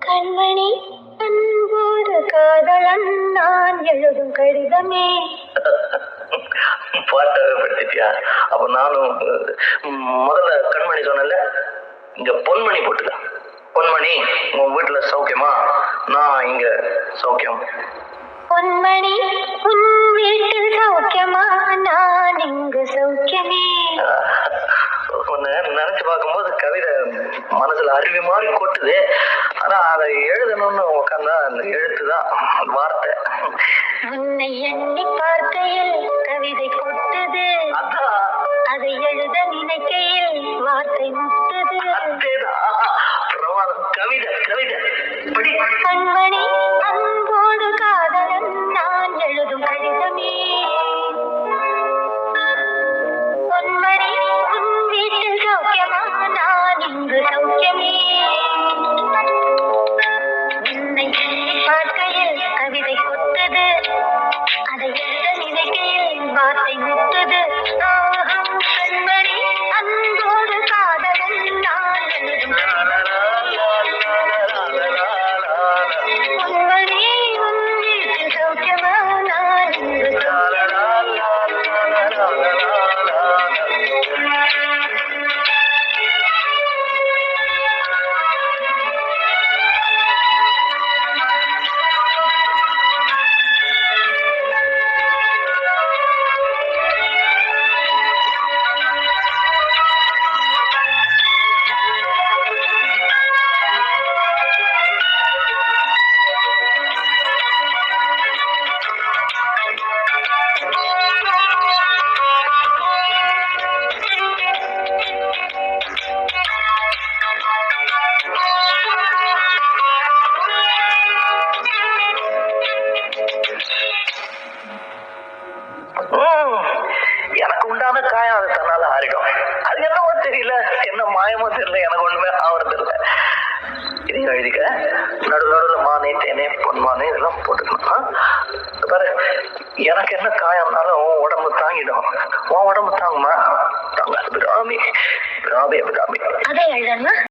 கண்மணி அன்போடு காதலன் நான் எழுதும் கடிதமே. பாட்டாவே படிச்சிட்டியா? அப்ப நானும் முதல்ல கண்மணி சொன்னல, இங்க பொன்மணி போட்டுக்க. பொன்மணி, உன் வீட்டுல சௌக்கியமா? நான் இங்க சௌக்கியம். பொன்மணி, உன் வீட்டில் சௌக்கியமா? நான் இங்கு சௌக்கியமே. உன்னை நினைச்சு பார்க்கும்போது கவிதை மனசுல அருவி மாதிரி கொட்டுது. ஆனா அதை எழுதணும்னு உட்காந்தா அந்த எழுத்துதான் வார்த்தை. உன்னை எண்ணி பார்க்கையில் கவிதை கொட்டுது, அதை எழுத நினைக்கையில் வார்த்தை முட்டுது. கவிதை கவிதை படி. கண்மணி அன்போடு காதலன் நான் எழுதும் கடிதமே. பொன்மணி, உன் வீட்டில் சௌக்கியமா? நான் இங்கு சௌக்கியமே. உன்னை எண்ணி பார்க்கையில் கவிதை கொட்டுது, அதை எழுத நினைக்கையில் வார்த்தை முட்டுது. கண்மணி அன்போடு காதலன் நான் எழுதும் பொன்மணி, உன் வீட்டில் சௌக்கியமா? நான் இங்கு எனக்கு உண்டான காயம் அது தன்னால ஆறிடும். அது என்னவோ தெரியல, என்ன மாயமோ தெரியல, எனக்கு ஒண்ணுமே ஆவறது இல்லை. இதையும் எழுதிக்க. நடுவில் மானே தேனே பொன்மானே இதெல்லாம் போட்டுக்கணும். பாரு, எனக்கு என்ன காயம்னாலும் உன் உடம்பு தாங்கிடும். உன் உடம்பு தாங்குமா? தாங்க. பிராமி பிராமி பிராமி. அதை எழுதணும்.